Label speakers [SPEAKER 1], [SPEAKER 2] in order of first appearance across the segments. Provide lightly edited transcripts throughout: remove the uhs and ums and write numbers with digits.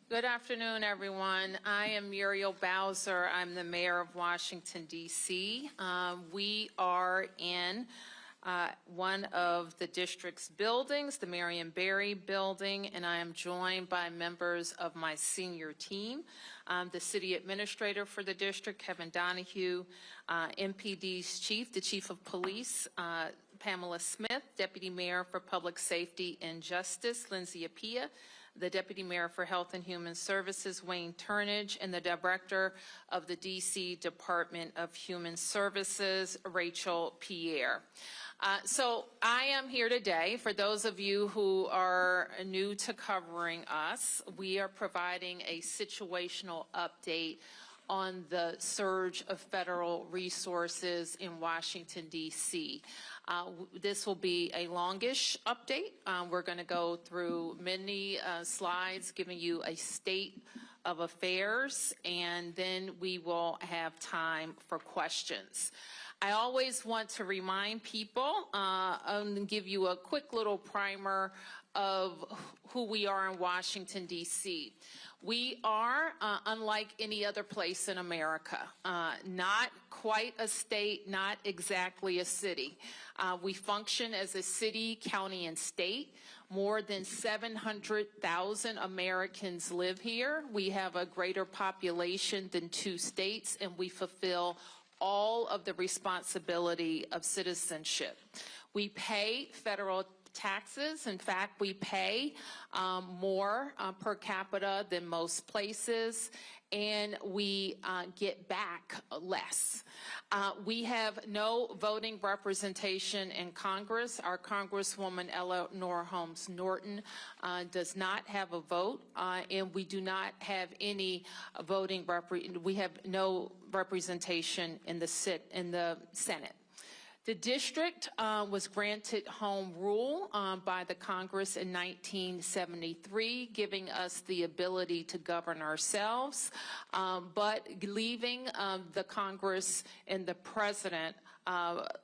[SPEAKER 1] Good afternoon, everyone. I am Muriel Bowser. I'm the mayor of Washington, D.C. We are in one of the district's buildings, the Marion Barry building, and I am joined by members of my senior team, the city administrator for the district, Kevin Donahue, MPD's chief, the chief of police, Pamela Smith, deputy mayor for public safety and justice, Lindsay Appiah, the Deputy Mayor for Health and Human Services, Wayne Turnage, and the Director of the D.C. Department of Human Services, Rachel Pierre. So I am here today. For those of you who are new to covering us, we are providing a situational update on the surge of federal resources in Washington, D.C. This will be a longish update. We're going to go through many slides giving you a state of affairs, and then we will have time for questions. I always want to remind people and give you a quick little primer of who we are in Washington, D.C. We are, unlike any other place in America, not quite a state, not exactly a city. We function as a city, county, and state. More than 700,000 Americans live here. We have a greater population than 2 states, and we fulfill all of the responsibility of citizenship. We pay federal taxes. In fact, we pay more per capita than most places, and we get back less. We have no voting representation in Congress. Our Congresswoman Eleanor Holmes Norton does not have a vote, and we do not have any voting we have no representation in the Senate. The district was granted home rule by the Congress in 1973, giving us the ability to govern ourselves, but leaving the Congress and the president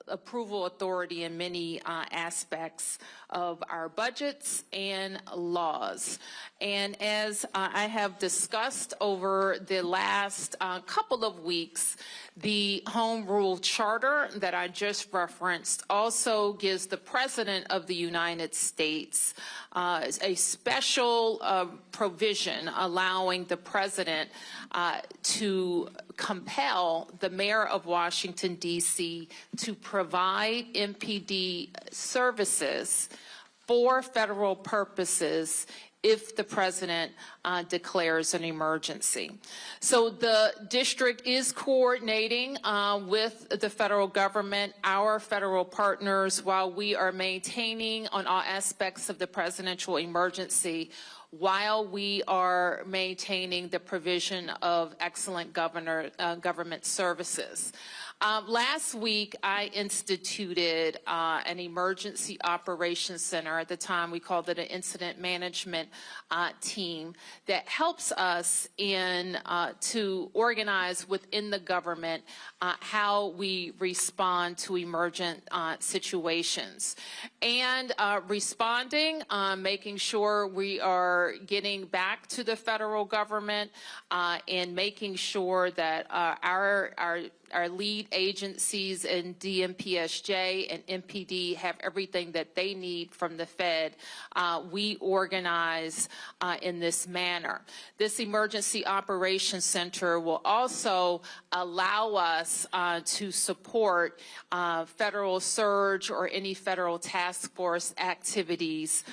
[SPEAKER 1] approval authority in many aspects of our budgets and laws. And as I have discussed over the last couple of weeks, the Home Rule Charter that I just referenced also gives the President of the United States a special provision allowing the President to compel the Mayor of Washington, D.C. to provide MPD services for federal purposes if the president declares an emergency. So the district is coordinating with the federal government, our federal partners, while we are maintaining on all aspects of the presidential emergency, while we are maintaining the provision of excellent government services. Last week, I instituted an emergency operations center. At the time, we called it an incident management team that helps us to organize within the government how we respond to emergent situations. And responding, making sure we are getting back to the federal government and making sure that our lead agencies in DMPSJ and MPD have everything that they need from the Fed. We organize in this manner. This Emergency Operations Center will also allow us to support federal surge or any federal task force activities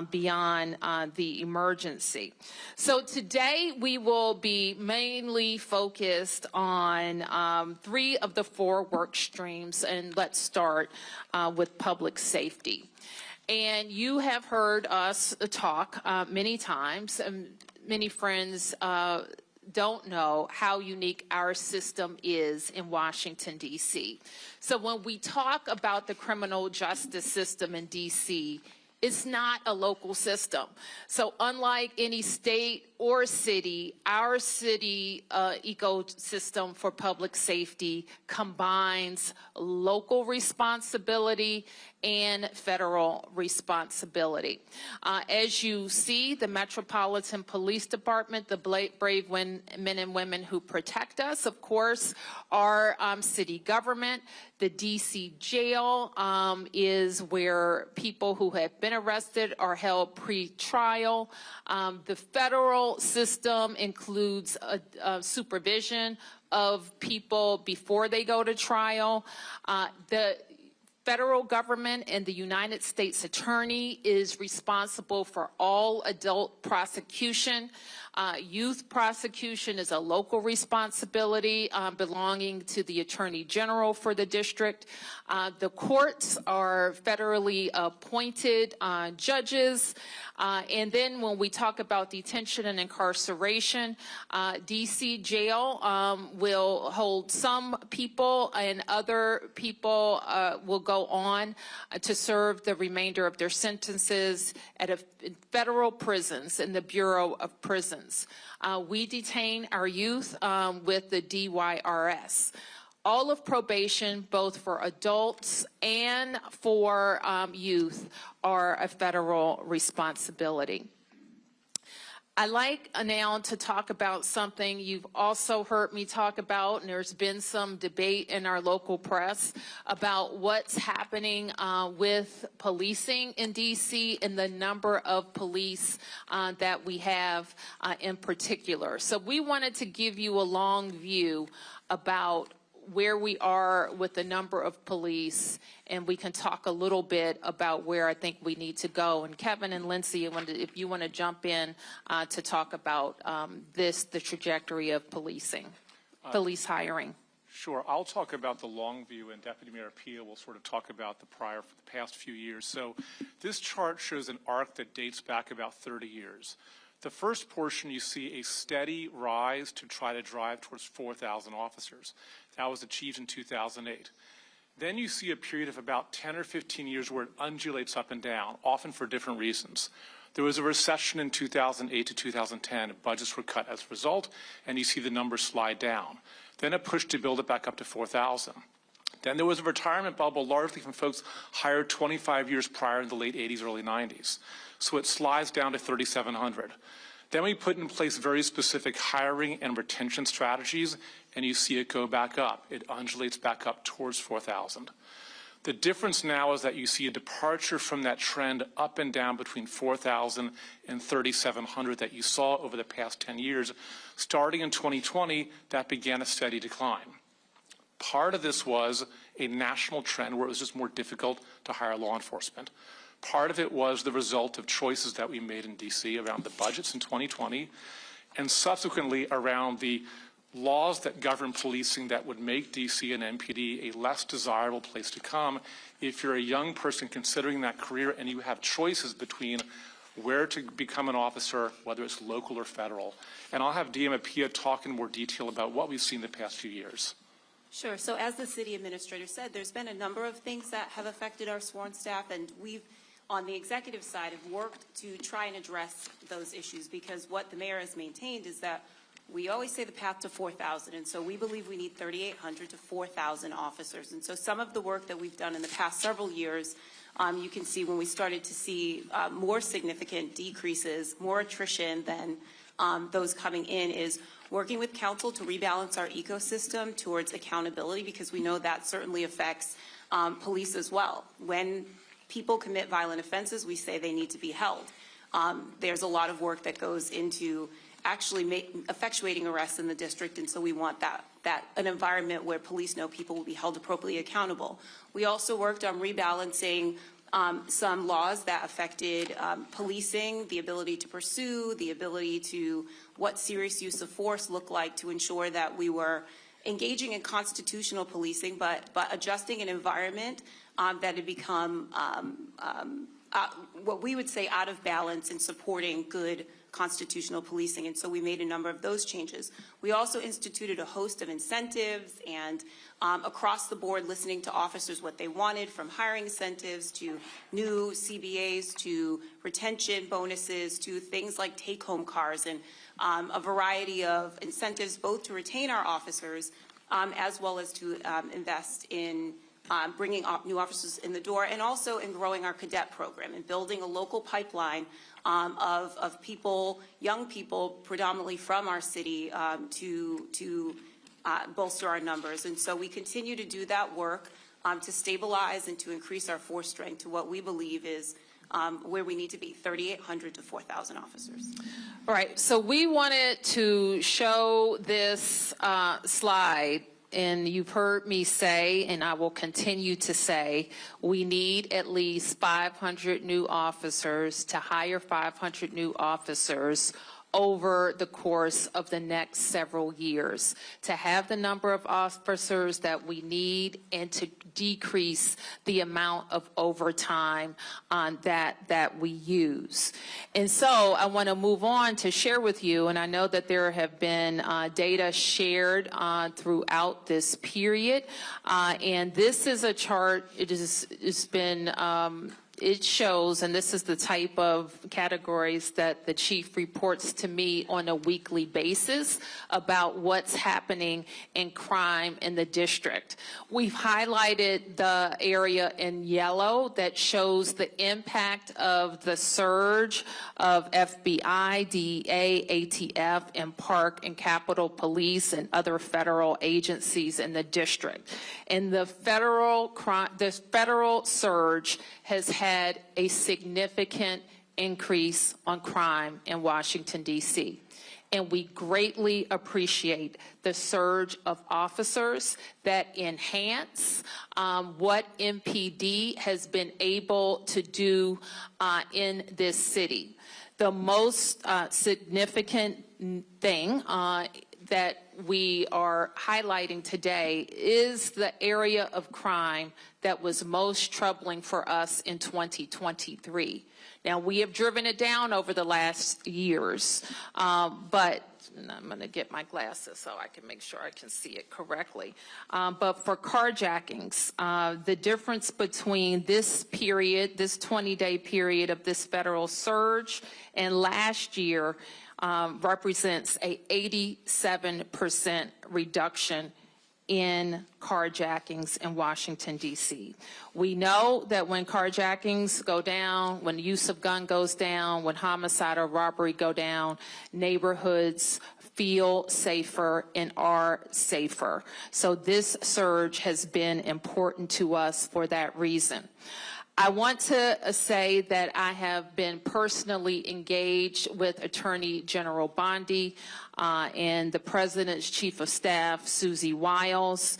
[SPEAKER 1] beyond the emergency. So today we will be mainly focused on 3 of the 4 work streams, and let's start with public safety. And you have heard us talk many times, and many friends don't know how unique our system is in Washington, D.C. So when we talk about the criminal justice system in D.C., it's not a local system. So unlike any state or city, our city ecosystem for public safety combines local responsibility and federal responsibility. As you see, the Metropolitan Police Department, the brave men and women who protect us, of course, our city government. The D.C. jail is where people who have been arrested are held pre-trial. The federal system includes supervision of people before they go to trial. The federal government and the United States Attorney is responsible for all adult prosecution. Youth prosecution is a local responsibility belonging to the Attorney General for the district. The courts are federally appointed judges. And then when we talk about detention and incarceration, D.C. jail will hold some people, and other people will go on to serve the remainder of their sentences at federal prisons in the Bureau of Prisons. We detain our youth with the DYRS. All of probation, both for adults and for youth, are a federal responsibility. I'd like now to talk about something you've also heard me talk about, and there's been some debate in our local press about what's happening with policing in D.C. and the number of police that we have in particular. So we wanted to give you a long view about where we are with the number of police, and we can talk a little bit about where I think we need to go. And Kevin and Lindsay, if you want to jump in to talk about the trajectory of policing, police hiring.
[SPEAKER 2] Sure. I'll talk about the long view, and Deputy Mayor Pia will sort of talk about the past few years. So this chart shows an arc that dates back about 30 years. The first portion, you see a steady rise to try to drive towards 4,000 officers. That was achieved in 2008. Then you see a period of about 10 or 15 years where it undulates up and down, often for different reasons. There was a recession in 2008 to 2010. Budgets were cut as a result, and you see the numbers slide down. Then a push to build it back up to 4,000. Then there was a retirement bubble, largely from folks hired 25 years prior in the late 80s, early 90s. So it slides down to 3,700. Then we put in place very specific hiring and retention strategies, and you see it go back up. It undulates back up towards 4,000. The difference now is that you see a departure from that trend up and down between 4,000 and 3,700 that you saw over the past 10 years. Starting in 2020, that began a steady decline. Part of this was a national trend where it was just more difficult to hire law enforcement. Part of it was the result of choices that we made in D.C. around the budgets in 2020, and subsequently around the laws that govern policing that would make D.C. and MPD a less desirable place to come if you're a young person considering that career and you have choices between where to become an officer, whether it's local or federal. And I'll have DM Pia talk in more detail about what we've seen the past few years.
[SPEAKER 3] Sure. So as the city administrator said, there's been a number of things that have affected our sworn staff, and we've, on the executive side, have worked to try and address those issues, because what the mayor has maintained is that we always say the path to 4,000, and so we believe we need 3,800 to 4,000 officers. And so some of the work that we've done in the past several years, you can see when we started to see more significant decreases, more attrition than those coming in, is working with council to rebalance our ecosystem towards accountability, because we know that certainly affects police as well. When people commit violent offenses, we say they need to be held. There's a lot of work that goes into actually effectuating arrests in the district, and so we want an environment where police know people will be held appropriately accountable. We also worked on rebalancing some laws that affected policing, the ability to pursue, the ability to what serious use of force looked like, to ensure that we were engaging in constitutional policing, but adjusting an environment that had become what we would say out of balance in supporting good constitutional policing. And so we made a number of those changes. We also instituted a host of incentives and across the board listening to officers what they wanted, from hiring incentives to new CBAs to retention bonuses to things like take-home cars, and a variety of incentives both to retain our officers as well as to invest in bringing new officers in the door, and also in growing our cadet program and building a local pipeline of people, young people, predominantly from our city, to bolster our numbers. And so we continue to do that work to stabilize and to increase our force strength to what we believe is where we need to be, 3,800 to 4,000 officers.
[SPEAKER 1] All right, so we wanted to show this slide, and you've heard me say, and I will continue to say, we need at least 500 new officers, to hire 500 new officers over the course of the next several years, to have the number of officers that we need and to decrease the amount of overtime that we use. And so I want to move on to share with you, and I know that there have been data shared throughout this period, and this is a chart. It's been it shows, and this is the type of categories that the chief reports to me on a weekly basis about what's happening in crime in the district. We've highlighted the area in yellow that shows the impact of the surge of FBI, DEA, ATF, and Park and Capitol Police and other federal agencies in the district. And the federal surge has had a significant increase on crime in Washington, D.C. And we greatly appreciate the surge of officers that enhance what MPD has been able to do in this city. The most significant thing that we are highlighting today is the area of crime that was most troubling for us in 2023. Now, we have driven it down over the last years, but I'm going to get my glasses so I can make sure I can see it correctly. But for carjackings, the difference between this period, this 20-day period of this federal surge and last year represents a 87% reduction in carjackings in Washington, D.C. We know that when carjackings go down, when the use of gun goes down, when homicide or robbery go down, neighborhoods feel safer and are safer. So this surge has been important to us for that reason. I want to say that I have been personally engaged with Attorney General Bondi and the President's Chief of Staff, Susie Wiles,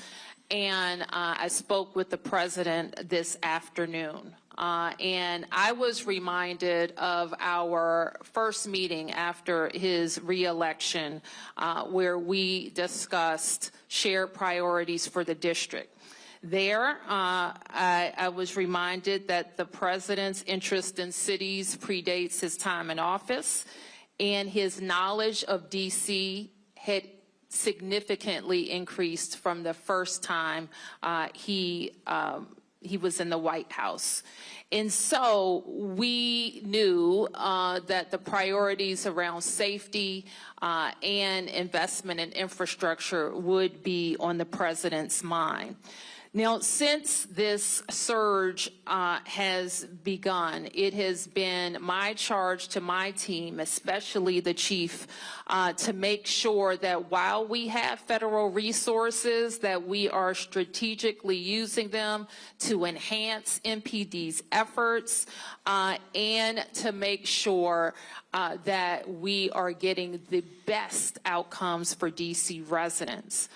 [SPEAKER 1] and I spoke with the President this afternoon. And I was reminded of our first meeting after his reelection, where we discussed shared priorities for the district. There, I was reminded that the President's interest in cities predates his time in office, and his knowledge of D.C. had significantly increased from the first time he was in the White House. And so we knew that the priorities around safety and investment in infrastructure would be on the President's mind. Now, since this surge has begun, it has been my charge to my team, especially the chief, to make sure that while we have federal resources, that we are strategically using them to enhance MPD's efforts and to make sure that we are getting the best outcomes for DC residents.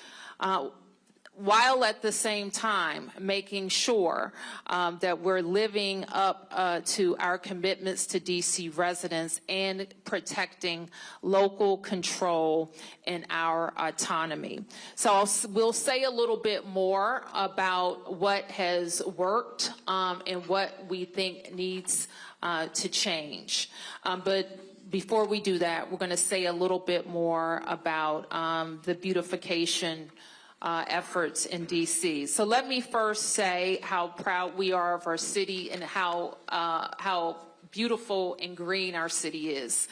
[SPEAKER 1] While at the same time making sure that we're living up to our commitments to DC residents and protecting local control and our autonomy. So we'll say a little bit more about what has worked and what we think needs to change. But before we do that, we're going to say a little bit more about the beautification efforts in D.C. So let me first say how proud we are of our city and how beautiful and green our city is.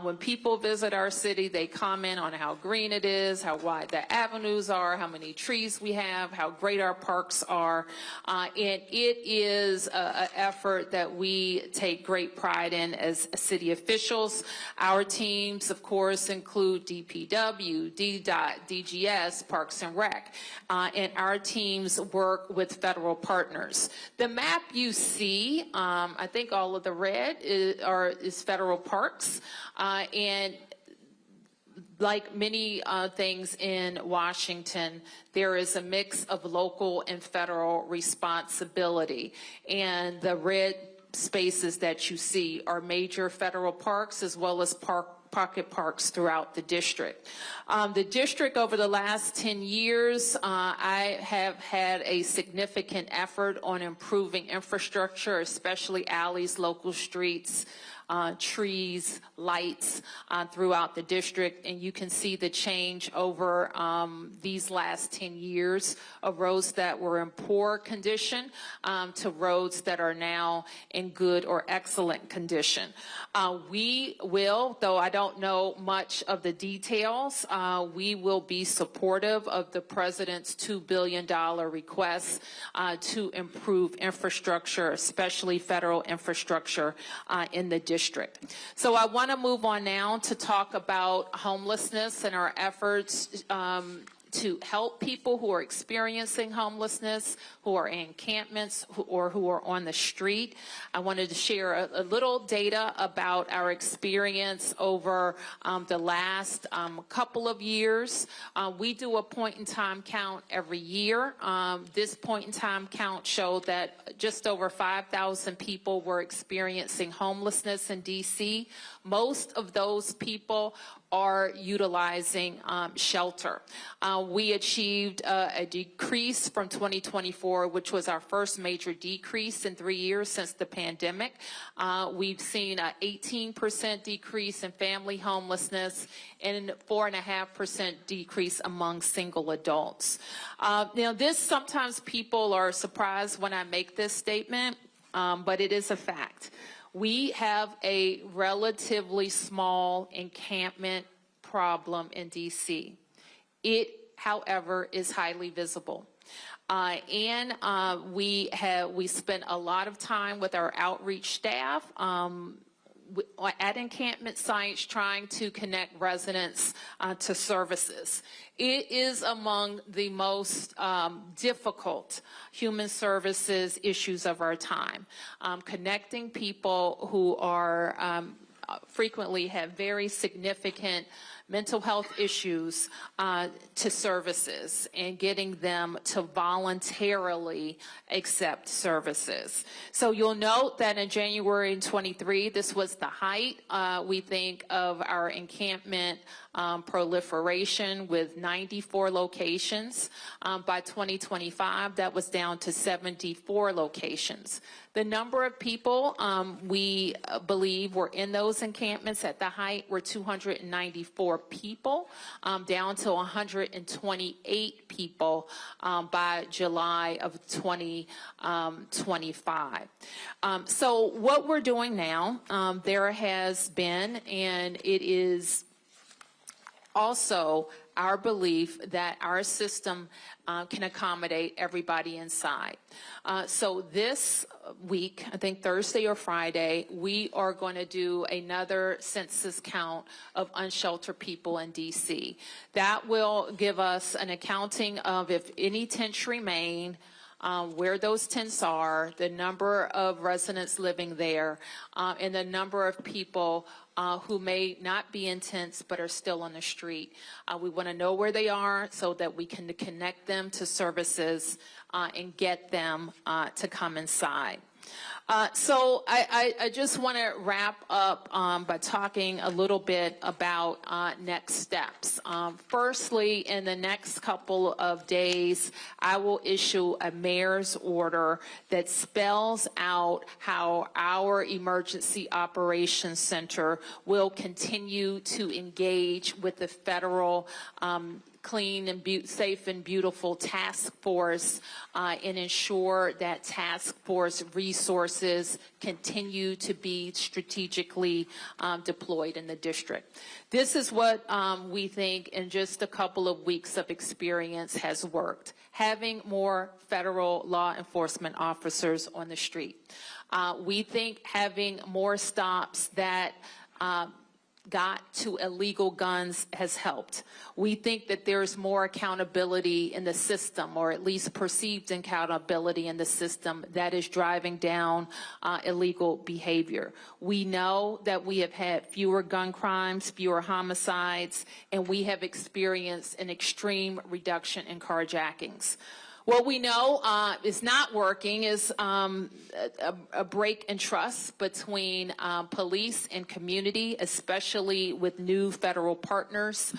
[SPEAKER 1] When people visit our city, they comment on how green it is, how wide the avenues are, how many trees we have, how great our parks are. And it is an effort that we take great pride in as city officials. Our teams, of course, include DPW, DDOT, DGS, Parks and Rec, and our teams work with federal partners. The map you see, I think all of the red is federal parks, and like many things in Washington, there is a mix of local and federal responsibility, and the red spaces that you see are major federal parks as well as pocket parks throughout the district. The district over the last 10 years, I have had a significant effort on improving infrastructure, especially alleys, local streets, trees, lights throughout the district, and you can see the change over these last 10 years of roads that were in poor condition to roads that are now in good or excellent condition. We will, though I don't know much of the details, we will be supportive of the President's $2 billion request to improve infrastructure, especially federal infrastructure in the district. So I want to move on now to talk about homelessness and our efforts to help people who are experiencing homelessness, who are in encampments, or who are on the street. I wanted to share a little data about our experience over the last couple of years. We do a point-in-time count every year. This point-in-time count showed that just over 5,000 people were experiencing homelessness in D.C. Most of those people are utilizing shelter. We achieved a decrease from 2024, which was our first major decrease in 3 years since the pandemic. We've seen an 18% decrease in family homelessness and a 4.5% decrease among single adults. Now, this sometimes people are surprised when I make this statement, but it is a fact. We have a relatively small encampment problem in D.C. It, however, is highly visible. We spent a lot of time with our outreach staff at encampment sites trying to connect residents to services. It is among the most difficult human services issues of our time. Connecting people who are frequently have very significant mental health issues to services and getting them to voluntarily accept services. So you'll note that in January 23, this was the height, we think, of our encampment proliferation with 94 locations. By 2025, that was down to 74 locations. The number of people we believe were in those encampments at the height were 294 people, down to 128 people by July of 2025. So what we're doing now, there has been, and it is also our belief that our system can accommodate everybody inside. So this week, I think Thursday or Friday, we are going to do another census count of unsheltered people in D.C. That will give us an accounting of if any tents remain, where those tents are, the number of residents living there, and the number of people who may not be in tents but are still on the street. We want to know where they are so that we can connect them to services and get them to come inside. So I just want to wrap up by talking a little bit about next steps. Firstly, in the next couple of days, I will issue a mayor's order that spells out how our Emergency Operations Center will continue to engage with the federal clean and safe and beautiful task force and ensure that task force resources continue to be strategically deployed in the district. This is what we think in just a couple of weeks of experience has worked. Having more federal law enforcement officers on the street. We think having more stops that got to illegal guns has helped. We think that there's more accountability in the system, or at least perceived accountability in the system, that is driving down illegal behavior. We know that we have had fewer gun crimes, fewer homicides, and we have experienced an extreme reduction in carjackings. What we know is not working is a break in trust between police and community, especially with new federal partners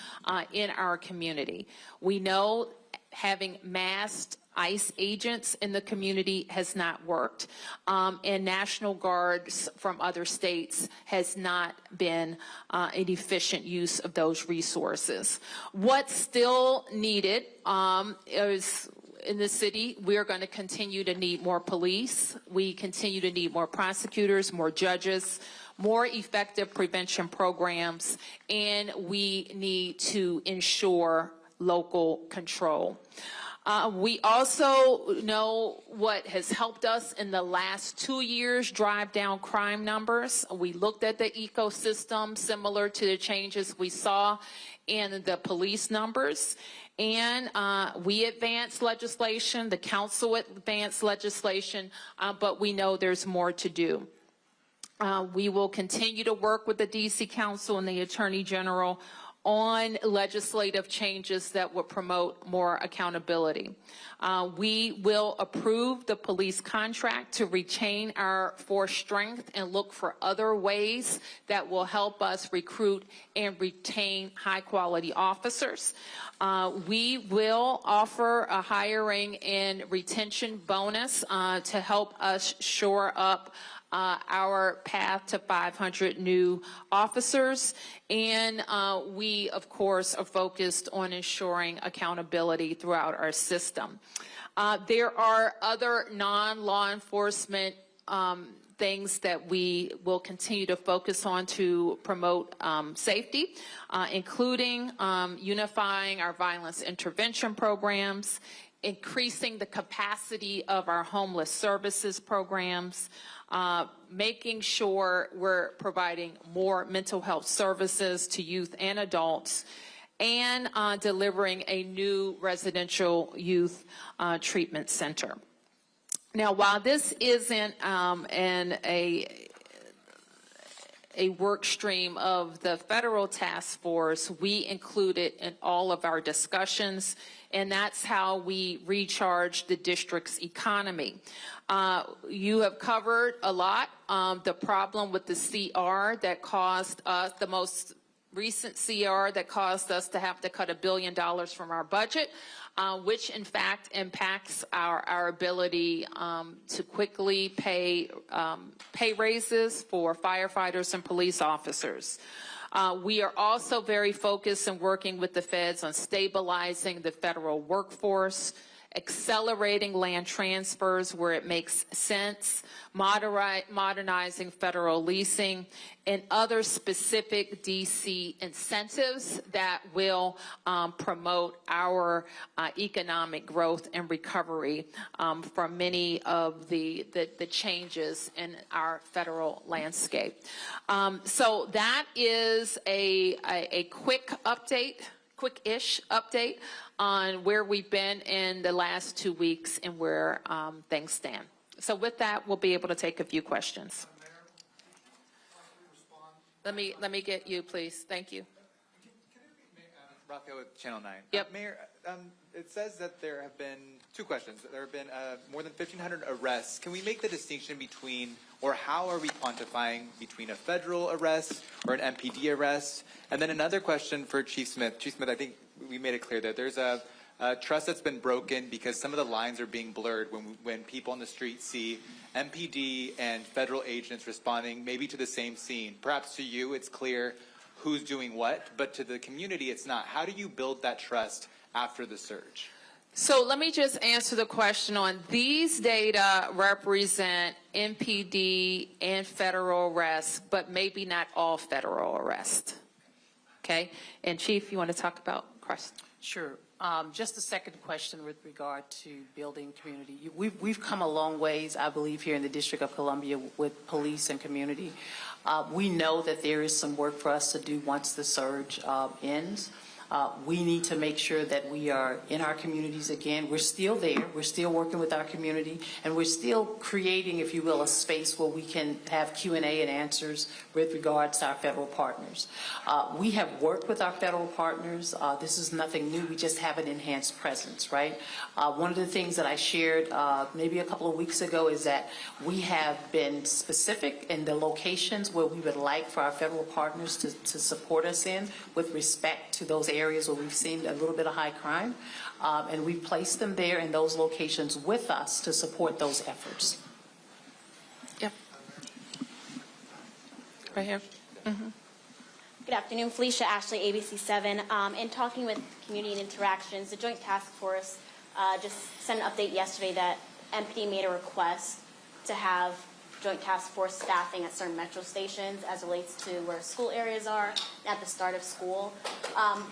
[SPEAKER 1] in our community. We know having masked ICE agents in the community has not worked, and National Guards from other states has not been an efficient use of those resources. What's still needed is, in the city, we're going to continue to need more police. We continue to need more prosecutors, more judges, more effective prevention programs, and we need to ensure local control. We also know what has helped us in the last 2 years drive down crime numbers. We looked at the ecosystem similar to the changes we saw in the police numbers. And we advanced legislation, the council advanced legislation, but we know there's more to do. We will continue to work with the DC Council and the Attorney General on legislative changes that will promote more accountability. We will approve the police contract to retain our force strength and look for other ways that will help us recruit and retain high-quality officers. We will offer a hiring and retention bonus to help us shore up our path to 500 new officers. And we, of course, are focused on ensuring accountability throughout our system. There are other non-law enforcement things that we will continue to focus on to promote safety, including unifying our violence intervention programs, increasing the capacity of our homeless services programs, making sure we're providing more mental health services to youth and adults, and delivering a new residential youth treatment center. Now, while this isn't a work stream of the federal task force, we include it in all of our discussions, and that's how we recharge the district's economy. You have covered a lot the problem with the CR that caused us, the most recent CR that caused us to have to cut $1 billion from our budget, which in fact impacts our ability to quickly pay raises for firefighters and police officers. We are also very focused and working with the feds on stabilizing the federal workforce, accelerating land transfers where it makes sense, modernizing federal leasing, and other specific DC incentives that will promote our economic growth and recovery from many of the changes in our federal landscape. So that is a quick update, quick-ish update on where we've been in the last 2 weeks and where things stand. So with that, we'll be able to take a few questions. Let me get you, please. Thank you.
[SPEAKER 4] Raphael with Channel 9.
[SPEAKER 1] Yep.
[SPEAKER 4] Mayor, it says that there have been 2 questions. There have been more than 1,500 arrests. Can we make the distinction between, or how are we quantifying between a federal arrest or an MPD arrest? And then another question for Chief Smith. Chief Smith, I think we made it clear that there's a trust that's been broken because some of the lines are being blurred when people on the street see MPD and federal agents responding maybe to the same scene. Perhaps to you it's clear who's doing what, but to the community it's not. How do you build that trust after the surge?
[SPEAKER 1] So let me just answer the question on these data represent MPD and federal arrests, but maybe not all federal arrests. Okay? And Chief, you want to talk about Crest?
[SPEAKER 5] Sure. Just a second question with regard to building community. We've come a long ways, I believe, here in the District of Columbia with police and community. We know that there is some work for us to do once the surge ends. We need to make sure that we are in our communities again. We're still there. We're still working with our community, and we're still creating, if you will, a space where we can have Q&A and answers with regards to our federal partners. We have worked with our federal partners. This is nothing new. We just have an enhanced presence, right? One of the things that I shared maybe a couple of weeks ago is that we have been specific in the locations where we would like for our federal partners to support us in with respect to those areas where we've seen a little bit of high crime, and we placed them there in those locations with us to support those efforts.
[SPEAKER 1] Yep. Right here. Mm-hmm.
[SPEAKER 6] Good afternoon, Felicia Ashley, ABC7. In talking with Community and Interactions, the Joint Task Force just sent an update yesterday that MPD made a request to have Joint Task Force staffing at certain metro stations as it relates to where school areas are at the start of school.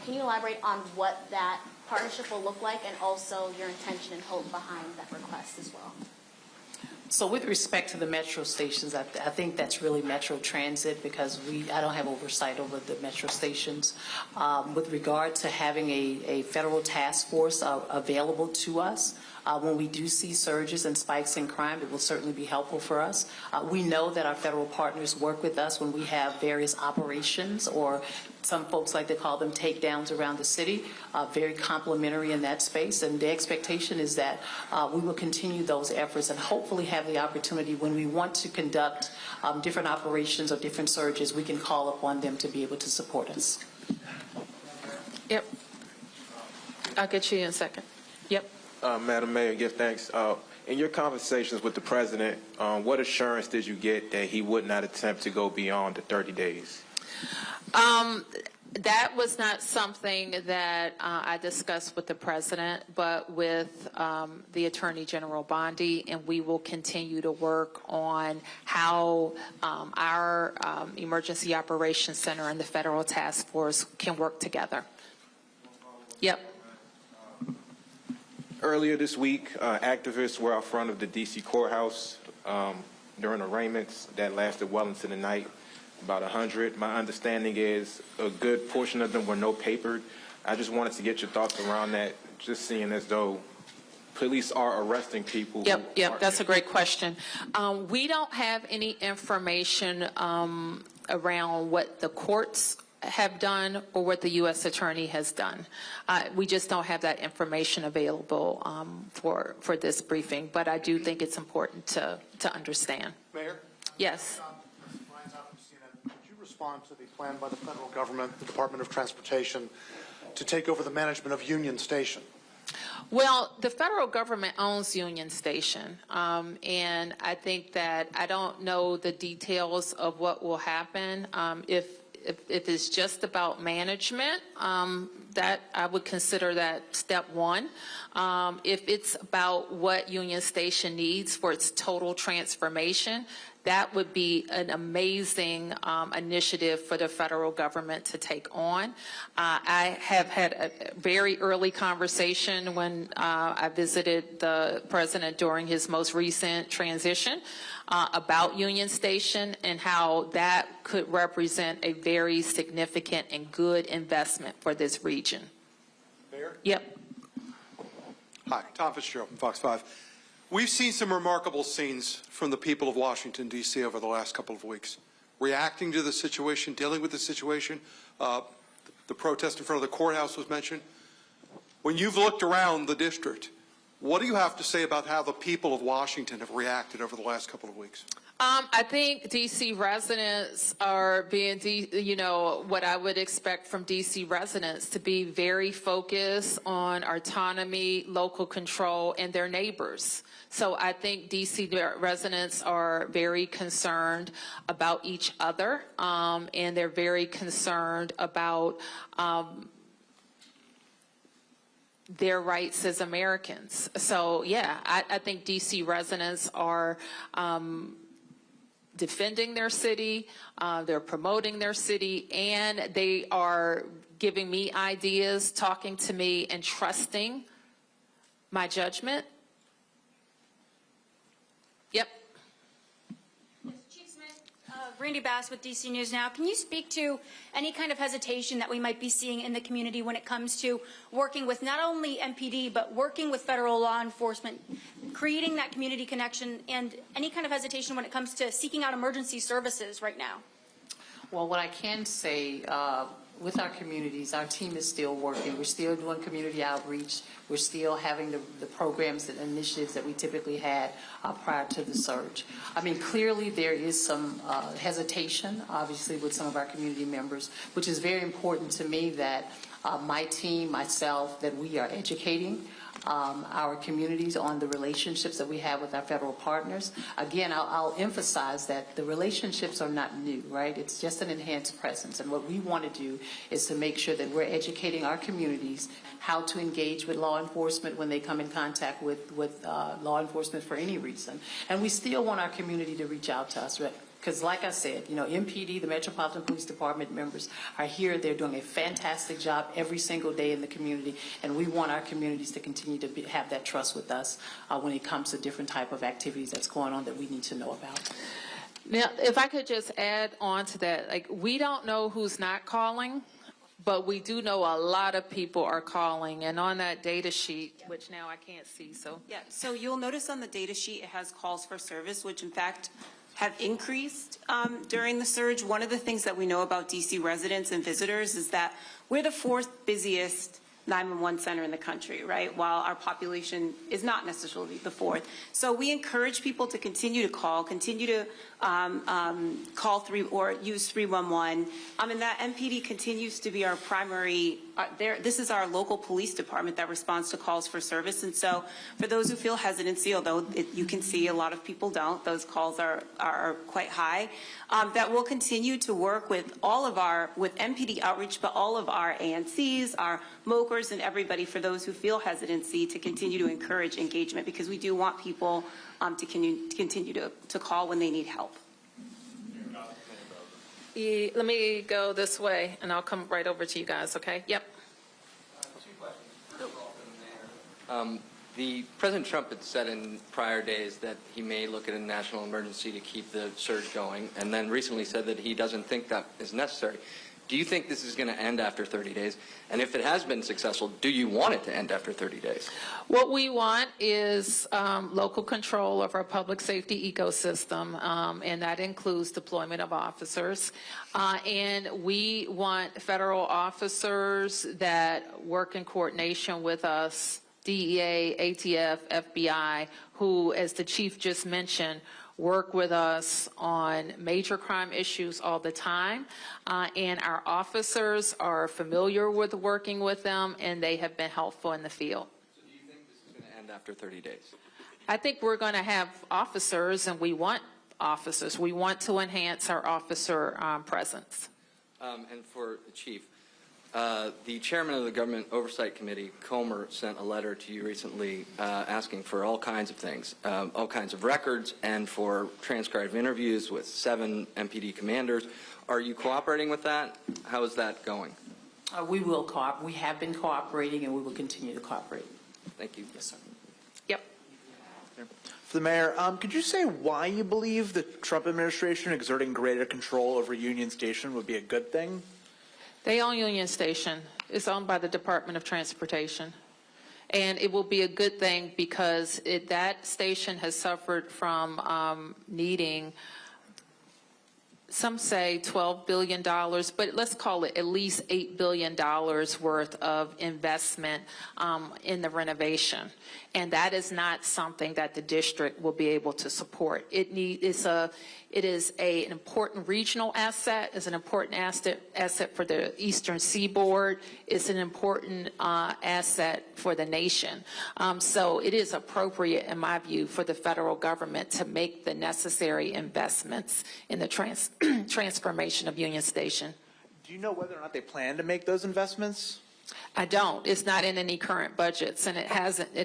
[SPEAKER 6] Can you elaborate on what that partnership will look like and also your intention and hope behind that request as well?
[SPEAKER 5] So with respect to the metro stations, I think that's really Metro Transit because I don't have oversight over the metro stations. With regard to having a federal task force available to us, when we do see surges and spikes in crime, it will certainly be helpful for us. We know that our federal partners work with us when we have various operations, or some folks like to call them takedowns around the city, very complementary in that space. And the expectation is that we will continue those efforts and hopefully have the opportunity when we want to conduct different operations or different surges, we can call upon them to be able to support us.
[SPEAKER 1] Yep. I'll get you in a second. Yep.
[SPEAKER 7] Madam Mayor, give thanks. In your conversations with the president, what assurance did you get that he would not attempt to go beyond the 30 days?
[SPEAKER 1] That was not something that I discussed with the president, but with the Attorney General Bondi, and we will continue to work on how our Emergency Operations Center and the Federal Task Force can work together. Yep.
[SPEAKER 7] Earlier this week, activists were out front of the D.C. courthouse during arraignments that lasted well into the night, about 100. My understanding is a good portion of them were no-papered. I just wanted to get your thoughts around that, just seeing as though police are arresting people.
[SPEAKER 1] Yep, that's a great question. We don't have any information around what the courts have done or what the U.S. Attorney has done. We just don't have that information available for this briefing, but I do think it's important to understand.
[SPEAKER 8] Mayor?
[SPEAKER 1] Yes.
[SPEAKER 8] Could you respond to the plan by the federal government, the Department of Transportation, to take over the management of Union Station?
[SPEAKER 1] Well, the federal government owns Union Station, and I think that I don't know the details of what will happen. If it's just about management, that I would consider that step one. If it's about what Union Station needs for its total transformation, that would be an amazing initiative for the federal government to take on. I have had a very early conversation when I visited the president during his most recent transition about Union Station and how that could represent a very significant and good investment for this region.
[SPEAKER 8] Mayor?
[SPEAKER 1] Yep.
[SPEAKER 8] Hi, Tom Fitzgerald from Fox 5. We've seen some remarkable scenes from the people of Washington, D.C. over the last couple of weeks, reacting to the situation, dealing with the situation. The protest in front of the courthouse was mentioned. When you've looked around the district, what do you have to say about how the people of Washington have reacted over the last couple of weeks?
[SPEAKER 1] I think DC residents are being, what I would expect from DC residents to be very focused on autonomy, local control, and their neighbors. So I think DC residents are very concerned about each other, and they're very concerned about their rights as Americans. So yeah, I think DC residents are defending their city, they're promoting their city, and they are giving me ideas, talking to me, and trusting my judgment. Yep.
[SPEAKER 9] Yes, Chief Smith, Randy Bass with DC News Now. Can you speak to any kind of hesitation that we might be seeing in the community when it comes to working with not only MPD, but working with federal law enforcement, creating that community connection, and any kind of hesitation when it comes to seeking out emergency services right now?
[SPEAKER 5] Well, what I can say, with our communities, our team is still working. We're still doing community outreach. We're still having the programs and initiatives that we typically had prior to the surge. I mean, clearly there is some hesitation, obviously, with some of our community members, which is very important to me that my team, myself, that we are educating our communities on the relationships that we have with our federal partners. Again, I'll emphasize that the relationships are not new, right? It's just an enhanced presence. And what we want to do is to make sure that we're educating our communities how to engage with law enforcement when they come in contact with law enforcement for any reason. And we still want our community to reach out to us, right? Because like I said, MPD, the Metropolitan Police Department members are here. They're doing a fantastic job every single day in the community, and we want our communities to continue to have that trust with us when it comes to different type of activities that's going on that we need to know about.
[SPEAKER 1] Now, if I could just add on to that, like, we don't know who's not calling, but we do know a lot of people are calling. And on that data sheet, which now I can't see, so.
[SPEAKER 3] Yeah, so you'll notice on the data sheet, it has calls for service, which in fact have increased during the surge. One of the things that we know about DC residents and visitors is that we're the fourth busiest 911 center in the country, right? While our population is not necessarily the fourth. So we encourage people to continue to call, continue to call or use 311. And that MPD continues to be our primary, this is our local police department that responds to calls for service. And so for those who feel hesitancy, although you can see a lot of people don't, those calls are quite high, that we'll continue to work with with MPD outreach, but all of our ANCs, our MOCRs, and everybody, for those who feel hesitancy, to continue to encourage engagement, because we do want people to continue to call when they need help.
[SPEAKER 1] Let me go this way, and I'll come right over to you guys, okay? Yep.
[SPEAKER 10] Two questions. The President Trump had said in prior days that he may look at a national emergency to keep the surge going, and then recently said that he doesn't think that is necessary. Do you think this is going to end after 30 days? And if it has been successful, do you want it to end after 30 days?
[SPEAKER 1] What we want is local control of our public safety ecosystem, and that includes deployment of officers. And we want federal officers that work in coordination with us, DEA, ATF, FBI, who, as the chief just mentioned, work with us on major crime issues all the time, and our officers are familiar with working with them, and they have been helpful in the field.
[SPEAKER 10] So do you think this is going to end after 30 days?
[SPEAKER 1] I think we're going to have officers, and we want officers. We want to enhance our officer presence.
[SPEAKER 10] And for the chief, the chairman of the Government Oversight Committee, Comer, sent a letter to you recently asking for all kinds of things, all kinds of records, and for transcribed interviews with 7 MPD commanders. Are you cooperating with that? How is that going?
[SPEAKER 5] We will cooperate. We have been cooperating, and we will continue to cooperate.
[SPEAKER 10] Thank you.
[SPEAKER 5] Yes, sir.
[SPEAKER 1] Yep.
[SPEAKER 11] For the mayor, could you say why you believe the Trump administration exerting greater control over Union Station would be a good thing?
[SPEAKER 1] They own Union Station. It's owned by the Department of Transportation. And it will be a good thing because that station has suffered from needing some say $12 billion, but let's call it at least $8 billion worth of investment in the renovation. And that is not something that the district will be able to support. It is an important regional asset, it's an important asset for the Eastern Seaboard, it's an important asset for the nation. So it is appropriate, in my view, for the federal government to make the necessary investments in the transformation of Union Station.
[SPEAKER 11] Do you know whether or not they plan to make those investments?
[SPEAKER 1] I don't. It's not in any current budgets, and it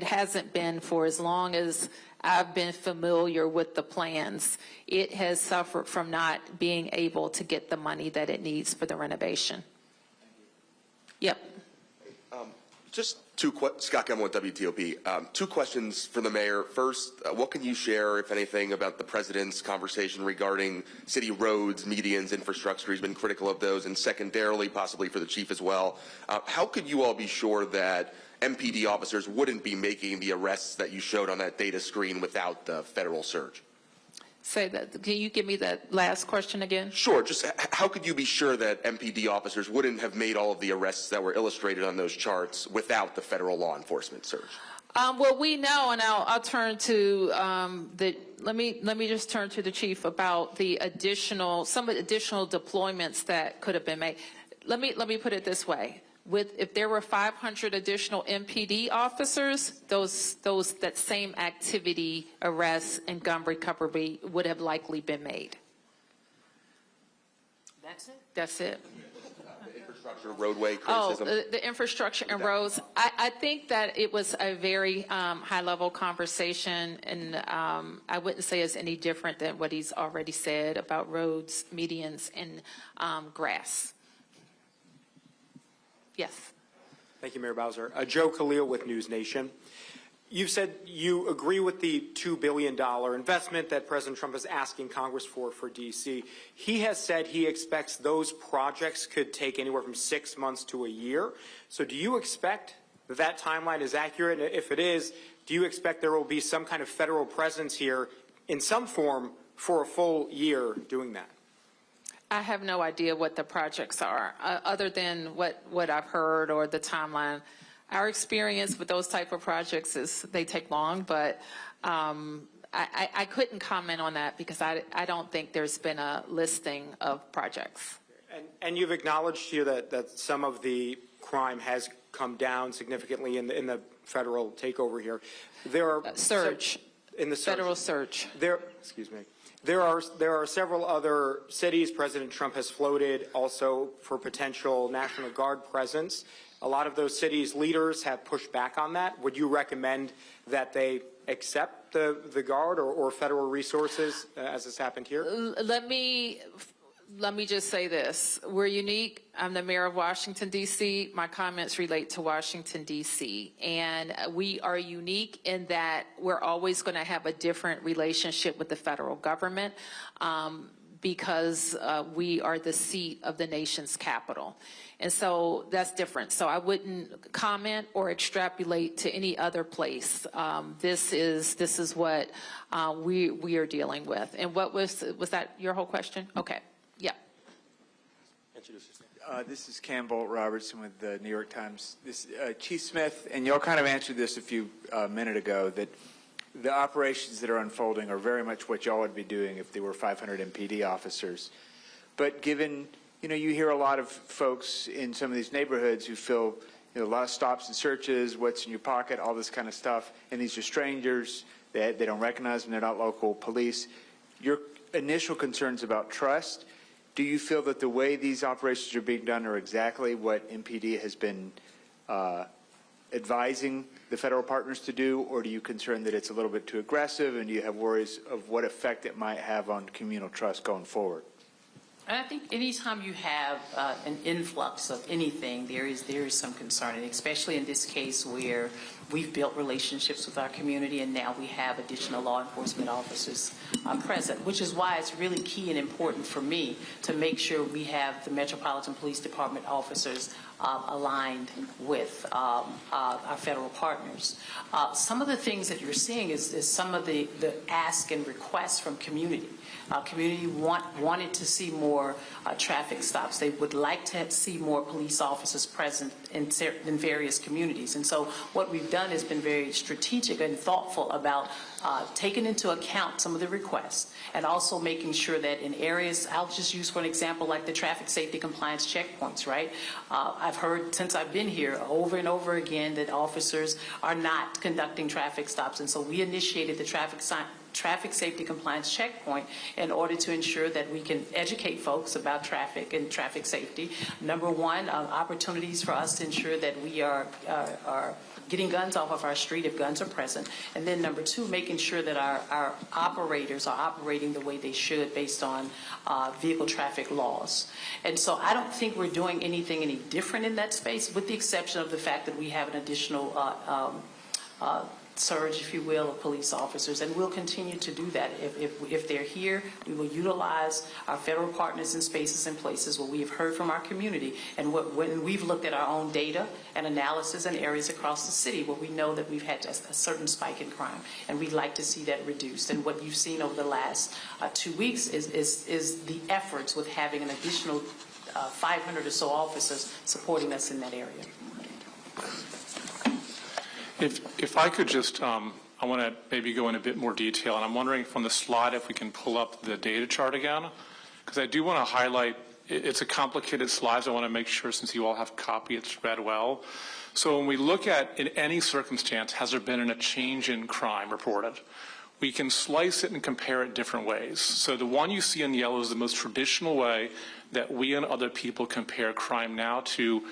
[SPEAKER 1] hasn't been for as long as I've been familiar with the plans. It has suffered from not being able to get the money that it needs for the renovation. Yep.
[SPEAKER 12] Just Scott Gemmell with WTOP. Two questions for the mayor. First, what can you share, if anything, about the president's conversation regarding city roads, medians, infrastructure? He's been critical of those. And secondarily, possibly for the chief as well, how could you all be sure that MPD officers wouldn't be making the arrests that you showed on that data screen without the federal surge?
[SPEAKER 1] Say that. Can you give me that last question again?
[SPEAKER 12] Sure. Just how could you be sure that MPD officers wouldn't have made all of the arrests that were illustrated on those charts without the federal law enforcement surge?
[SPEAKER 1] Well, we know, and I'll turn to let me just turn to the chief about some additional deployments that could have been made. Let me put it this way. If there were 500 additional MPD officers, that same activity, arrests, and gun recovery would have likely been made.
[SPEAKER 5] That's it?
[SPEAKER 1] That's it.
[SPEAKER 12] The infrastructure, roadway criticism.
[SPEAKER 1] The infrastructure and roads. I think that it was a very high-level conversation, and I wouldn't say it's any different than what he's already said about roads, medians, and grass. Yes.
[SPEAKER 13] Thank you, Mayor Bowser. Joe Khalil with News Nation. You've said you agree with the $2 billion investment that President Trump is asking Congress for D.C. He has said he expects those projects could take anywhere from 6 months to a year. So do you expect that timeline is accurate? And if it is, do you expect there will be some kind of federal presence here in some form for a full year doing that?
[SPEAKER 1] I have no idea what the projects are, other than what I've heard or the timeline. Our experience with those type of projects is they take long, but I couldn't comment on that because I don't think there's been a listing of projects.
[SPEAKER 13] And you've acknowledged here that some of the crime has come down significantly in the federal takeover here. There are
[SPEAKER 1] surge
[SPEAKER 13] in the surge.
[SPEAKER 1] Federal surge.
[SPEAKER 13] Excuse me. There are several other cities President Trump has floated also for potential National Guard presence. A lot of those cities' leaders have pushed back on that. Would you recommend that they accept the Guard or federal resources as has happened here?
[SPEAKER 1] Let me just say this. We're unique. I'm the mayor of Washington, D.C. My comments relate to Washington, D.C. And we are unique in that we're always going to have a different relationship with the federal government because we are the seat of the nation's capital. And so that's different. So I wouldn't comment or extrapolate to any other place. This is what we are dealing with. And what was that your whole question? Okay. Yeah.
[SPEAKER 14] This is Campbell Robertson with the New York Times. Chief Smith, and y'all kind of answered this a few minutes ago, that the operations that are unfolding are very much what y'all would be doing if there were 500 MPD officers. But given, you hear a lot of folks in some of these neighborhoods who feel, a lot of stops and searches, what's in your pocket, all this kind of stuff, and these are strangers, they don't recognize them, they're not local police. Your initial concerns about trust, do you feel that the way these operations are being done are exactly what MPD has been advising the federal partners to do, or do you concern that it's a little bit too aggressive, and do you have worries of what effect it might have on communal trust going forward?
[SPEAKER 5] I think anytime you have an influx of anything, there is some concern, and especially in this case where we've built relationships with our community and now we have additional law enforcement officers present, which is why it's really key and important for me to make sure we have the Metropolitan Police Department officers aligned with our federal partners. Some of the things that you're seeing is some of the ask and requests from community. Community wanted to see more traffic stops. They would like to see more police officers present in various communities. And so what we've done has been very strategic and thoughtful about taking into account some of the requests and also making sure that in areas, I'll just use for an example like the traffic safety compliance checkpoints, right? I've heard since I've been here over and over again that officers are not conducting traffic stops. And so we initiated the traffic safety compliance checkpoint in order to ensure that we can educate folks about traffic and traffic safety. Number one, opportunities for us to ensure that we are getting guns off of our street if guns are present. And then number two, making sure that our operators are operating the way they should based on vehicle traffic laws. And so I don't think we're doing anything any different in that space, with the exception of the fact that we have an additional surge, if you will, of police officers, and we'll continue to do that. If they're here, we will utilize our federal partners in spaces and places where we have heard from our community, and when we've looked at our own data and analysis in areas across the city where we know that we've had a certain spike in crime, and we'd like to see that reduced. And what you've seen over the last 2 weeks is the efforts with having an additional 500 or so officers supporting us in that area.
[SPEAKER 2] If I could just, I want to maybe go in a bit more detail, and I'm wondering from the slide if we can pull up the data chart again, because I do want to highlight, it's a complicated slide, so I want to make sure since you all have a copy, it's read well. So when we look at, in any circumstance, has there been a change in crime reported? We can slice it and compare it different ways. So the one you see in yellow is the most traditional way that we and other people compare crime now to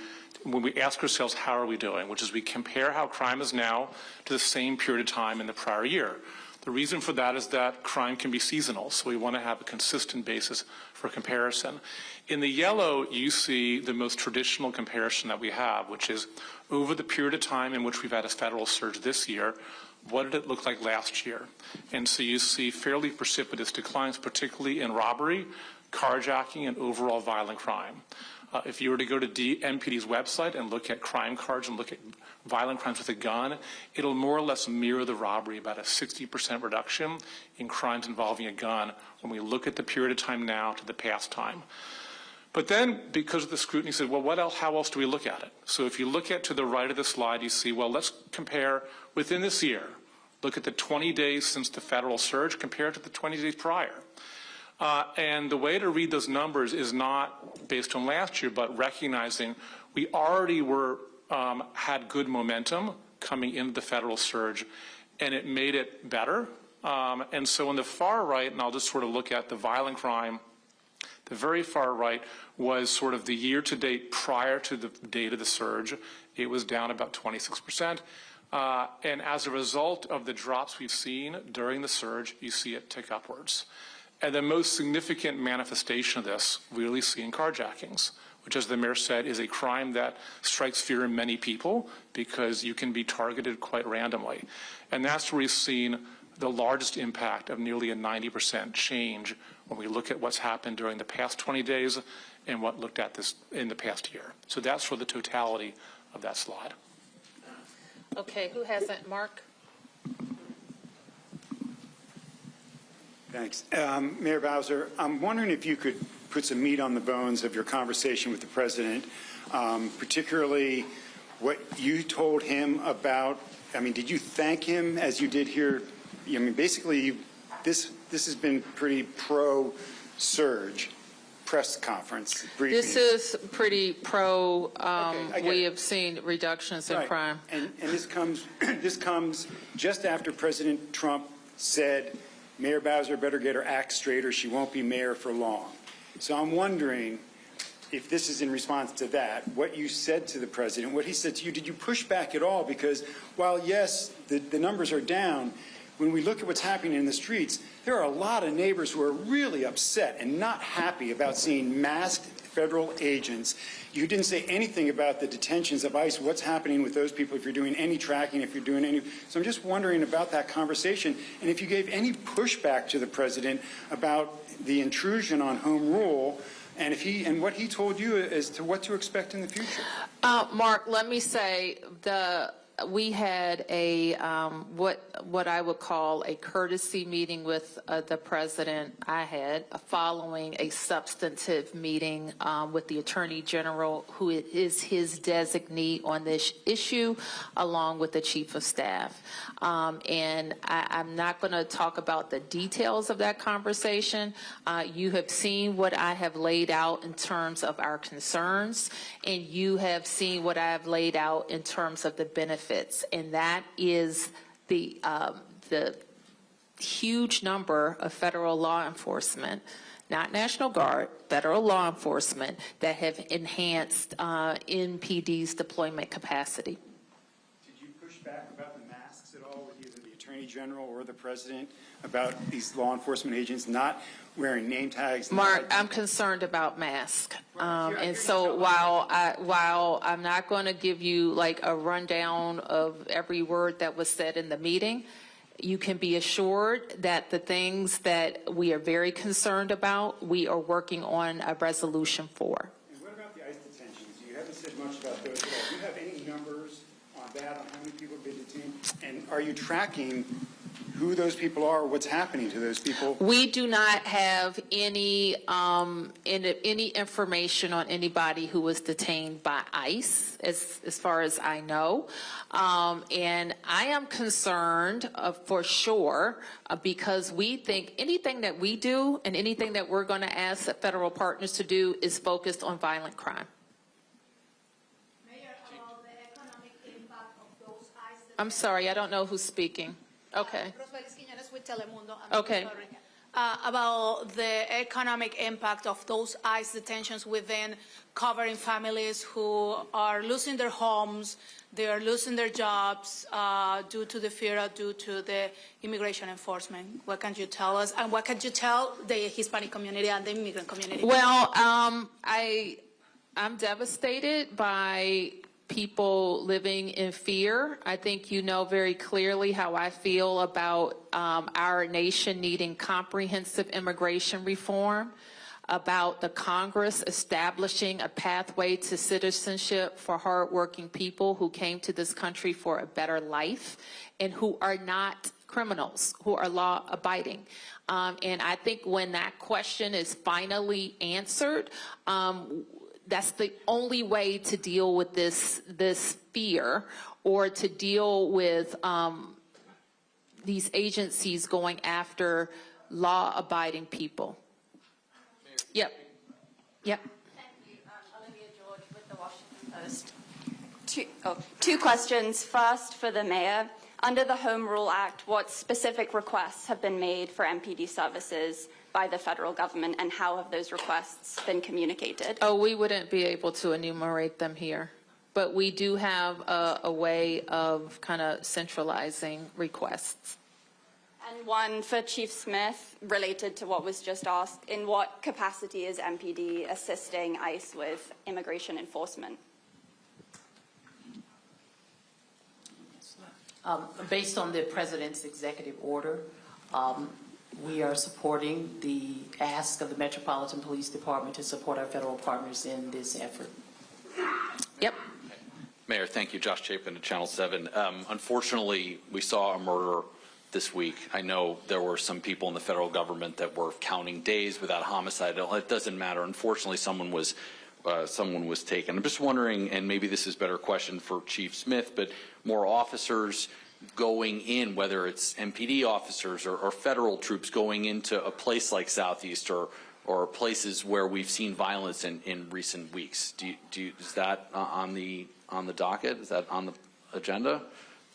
[SPEAKER 2] when we ask ourselves, how are we doing? Which is we compare how crime is now to the same period of time in the prior year. The reason for that is that crime can be seasonal, so we want to have a consistent basis for comparison. In the yellow, you see the most traditional comparison that we have, which is over the period of time in which we've had a federal surge this year, what did it look like last year? And so you see fairly precipitous declines, particularly in robbery, carjacking, and overall violent crime. If you were to go to MPD's website and look at crime cards and look at violent crimes with a gun, it'll more or less mirror the robbery, about a 60% reduction in crimes involving a gun when we look at the period of time now to the past time. But then, because of the scrutiny, said, well, what else, how else do we look at it? So if you look at to the right of the slide, you see, well, let's compare within this year. Look at the 20 days since the federal surge compared to the 20 days prior. And the way to read those numbers is not based on last year, but recognizing we already had good momentum coming into the federal surge, and it made it better. And so on the far right, and I'll just sort of look at the violent crime, the very far right was sort of the year-to-date prior to the date of the surge. It was down about 26%. And as a result of the drops we've seen during the surge, you see it tick upwards. And the most significant manifestation of this we really see in carjackings, which, as the mayor said, is a crime that strikes fear in many people because you can be targeted quite randomly. And that's where we've seen the largest impact of nearly a 90% change when we look at what's happened during the past 20 days and what looked at this in the past year. So that's for the totality of that slide.
[SPEAKER 1] Okay, who hasn't? Mark?
[SPEAKER 15] Thanks. Mayor Bowser, I'm wondering if you could put some meat on the bones of your conversation with the president, particularly what you told him about, I mean, did you thank him as you did here? I mean, basically, this has been pretty pro-surge press conference briefing.
[SPEAKER 1] This is pretty pro, we have seen reductions in crime.
[SPEAKER 15] And this comes just after President Trump said, Mayor Bowser better get her act straight or she won't be mayor for long. So I'm wondering if this is in response to that, what you said to the president, what he said to you, did you push back at all? Because while, yes, the numbers are down, when we look at what's happening in the streets, there are a lot of neighbors who are really upset and not happy about seeing masked federal agents. You didn't say anything about the detentions of ICE, what's happening with those people, if you're doing any tracking, if you're doing any. So I'm just wondering about that conversation, and if you gave any pushback to the president about the intrusion on home rule, and and what he told you as to what to expect in the future.
[SPEAKER 1] Mark, let me say we had a what I would call a courtesy meeting with the president. I had following a substantive meeting with the Attorney General, who is his designee on this issue, along with the Chief of Staff. And I'm not going to talk about the details of that conversation. You have seen what I have laid out in terms of our concerns, and you have seen what I have laid out in terms of the benefits. And that is the huge number of federal law enforcement, not National Guard, federal law enforcement that have enhanced NPD's deployment capacity.
[SPEAKER 15] Did you push back about the masks at all with either the Attorney General or the President about these law enforcement agents not wearing name tags?
[SPEAKER 1] Mark, I'm concerned about masks. And so while I'm not going to give you like a rundown of every word that was said in the meeting, you can be assured that the things that we are very concerned about, we are working on a resolution for.
[SPEAKER 15] And what about the ICE detentions? You haven't said much about those at all. Do you have any numbers on that, on how many people have been detained? And are you tracking who those people are, what's happening to those people?
[SPEAKER 1] We do not have any information on anybody who was detained by ICE, as far as I know. And I am concerned for sure because we think anything that we do and anything that we're going to ask the federal partners to do is focused on violent crime.
[SPEAKER 9] Mayor, about the economic impact of those ICE.
[SPEAKER 1] I'm sorry, I don't know who's speaking. Okay. Okay.
[SPEAKER 9] About the economic impact of those ICE detentions within covering families who are losing their homes, they are losing their jobs due to the fear, due to the immigration enforcement. What can you tell us, and what can you tell the Hispanic community and the immigrant community?
[SPEAKER 1] Well, I'm devastated by people living in fear. I think you know very clearly how I feel about our nation needing comprehensive immigration reform, about the Congress establishing a pathway to citizenship for hardworking people who came to this country for a better life and who are not criminals, who are law-abiding. And I think when that question is finally answered, that's the only way to deal with this fear, or to deal with these agencies going after law-abiding people. Yep.
[SPEAKER 16] Thank you. Olivia George with the Washington Post. Two questions. First, for the mayor. Under the Home Rule Act, what specific requests have been made for MPD services by the federal government, and how have those requests been communicated?
[SPEAKER 1] Oh, we wouldn't be able to enumerate them here, but we do have a way of kind of centralizing requests.
[SPEAKER 16] And one for Chief Smith, related to what was just asked. In what capacity is MPD assisting ICE with immigration enforcement?
[SPEAKER 5] Based on the President's executive order, we are supporting the ask of the Metropolitan Police Department to support our federal partners in this effort.
[SPEAKER 1] Yep.
[SPEAKER 17] Mayor, thank you. Josh Chapin at Channel 7. Unfortunately, we saw a murder this week. I know there were some people in the federal government that were counting days without homicide. It doesn't matter. Unfortunately, someone was taken. I'm just wondering, and maybe this is a better question for Chief Smith, but more officers going in, whether it's MPD officers or federal troops going into a place like Southeast or places where we've seen violence in recent weeks. Is that on the docket? Is that on the agenda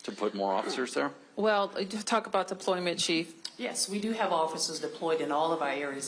[SPEAKER 17] to put more officers there?
[SPEAKER 1] Well, talk about deployment, Chief.
[SPEAKER 5] Yes, we do have officers deployed in all of our areas